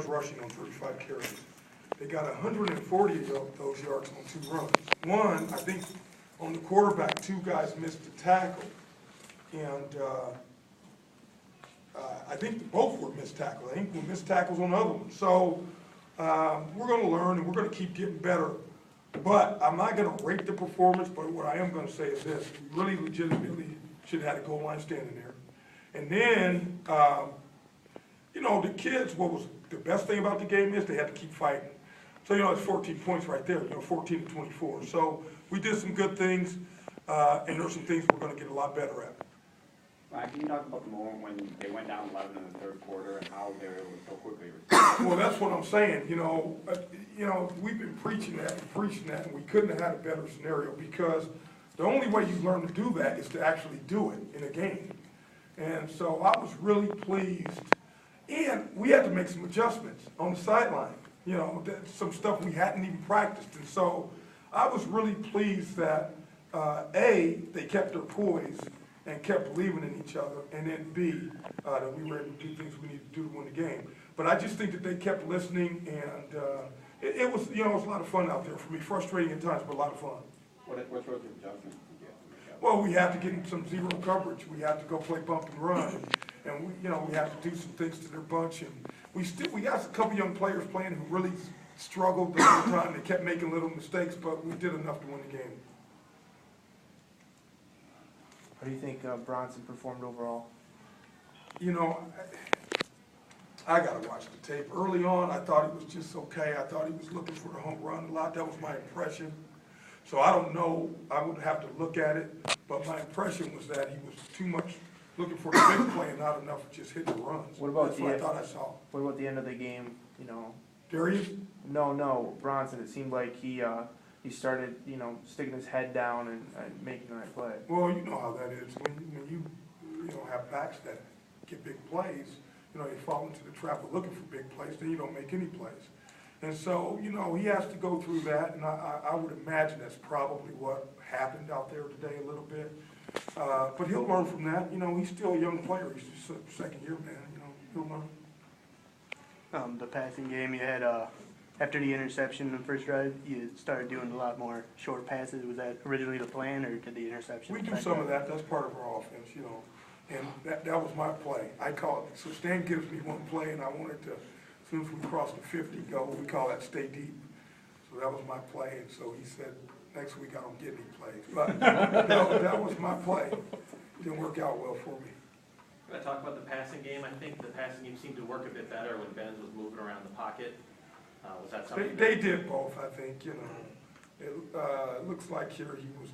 rushing on 35 carries. They got 140 of those yards on 2 runs. One, I think, on the quarterback, 2 guys missed the tackle. And I think both were missed tackles. I think we missed tackles on the other one. So we're going to learn, and we're going to keep getting better. But I'm not going to rate the performance, but what I am going to say is this. We really legitimately should have had a goal line standing there. And then, you know, the kids, what was the best thing about the game is they had to keep fighting. So, you know, it's 14 points right there, you know, 14 to 24. So we did some good things, and there's some things we're going to get a lot better at. Ryan, can you talk about the moment when they went down 11 in the third quarter and how they were able to so quickly respond? Well, that's what I'm saying. You know, we've been preaching that, and we couldn't have had a better scenario because the only way you learn to do that is to actually do it in a game. And so I was really pleased, and we had to make some adjustments on the sideline. You know, some stuff we hadn't even practiced, and so I was really pleased that A, they kept their poise and kept believing in each other, and then B, that we were able to do things we needed to do to win the game. But I just think that they kept listening, and it was, you know, it was a lot of fun out there for me. Frustrating at times, but a lot of fun. What sort of adjustments did you have to make? Well, we have to get in some zero coverage. We have to go play bump and run, and we, you know, we have to do some things to their bunch. And we got a couple young players playing who really struggled the whole time. They kept making little mistakes, but we did enough to win the game. How do you think Bronson performed overall? You know, I got to watch the tape. Early on, I thought he was just okay. I thought he was looking for the home run a lot. That was my impression. So I don't know. I would have to look at it. But my impression was that he was too much looking for the big play and not enough just hitting the runs. What about That's what I thought I saw. What about the end of the game? You know, Darius? no, Bronson. It seemed like he started, you know, sticking his head down and making the right play. Well, you know how that is. When you know, have backs that get big plays, you know, you fall into the trap of looking for big plays, then you don't make any plays. And so, you know, he has to go through that, and I would imagine that's probably what happened out there today a little bit. But he'll learn from that. You know, he's still a young player. He's just a second year man. You know, he'll learn. The passing game, you had after the interception in the first drive, you started doing a lot more short passes. Was that originally the plan, or did the interception? We do some of that. That's part of our offense, you know. And that was my play. I call it, so Stan gives me one play, and I wanted to, as soon as we cross the 50 goal, we call that stay deep. So that was my play, and so he said, next week I don't get any plays. But that was my play. It didn't work out well for me. When I talk about the passing game, I think the passing game seemed to work a bit better when Benz was moving around the pocket. Was that something? They did both, I think, you know. It looks like here he was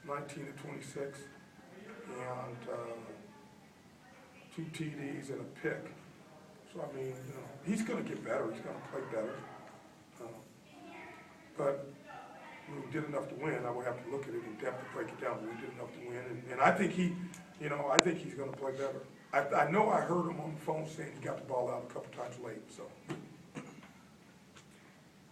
19 to 26, and 2 TDs and a pick. So, I mean, you know, he's going to get better. He's going to play better. But we did enough to win. I would have to look at it in depth to break it down, but we did enough to win. And I think I think he's going to play better. I know I heard him on the phone saying he got the ball out a couple times late, so.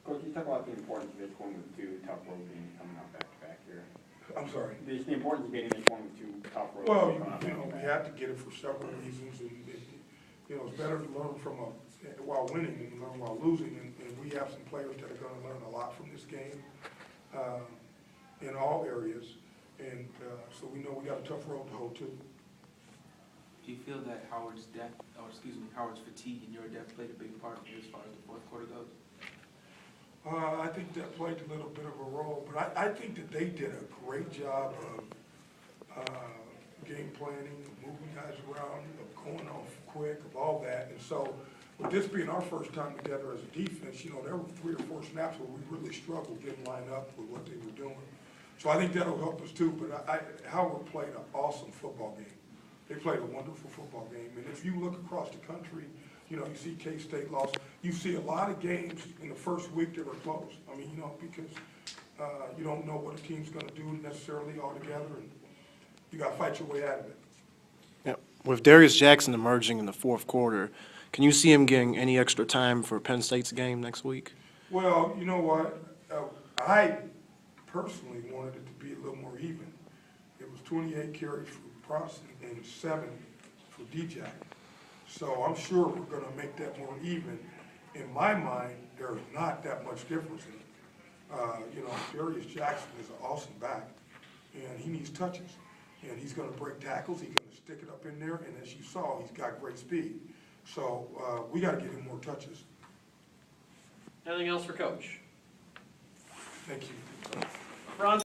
Coach, you talk about the importance of this one with 2 tough road games coming up back-to-back here. I'm sorry. Just the importance of getting this one with 2 tough road Well, games coming up you know, we back-to-back. have to get it for several reasons, and you know, it's better to learn from while winning than learn while losing, and we have some players that are gonna learn a lot from this game, in all areas, and so we know we got a tough road to hoe too. Do you feel that Howard's fatigue and your depth played a big part as far as the fourth quarter goes? I think that played a little bit of a role, but I think that they did a great job of game planning, of moving guys around, of going off quick, of all that. And so with this being our first time together as a defense, you know, there were 3 or 4 snaps where we really struggled getting lined up with what they were doing. So I think that'll help us too, but Howard played an awesome football game. They played a wonderful football game. And if you look across the country, you know, you see K-State lost. You see a lot of games in the first week that are close. I mean, you know, because you don't know what a team's going to do necessarily altogether, and you got to fight your way out of it. Yeah. With Darius Jackson emerging in the fourth quarter, can you see him getting any extra time for Penn State's game next week? Well, you know what? I personally wanted it to be a little more even. It was 28 carries for Bronson and 7 for DJ. So I'm sure we're going to make that more even. in my mind, there is not that much difference in it. You know, Darius Jackson is an awesome back, and he needs touches. And he's gonna break tackles, he's gonna stick it up in there, and as you saw, he's got great speed. So, we gotta get him more touches. Anything else for Coach? Thank you. Bronson?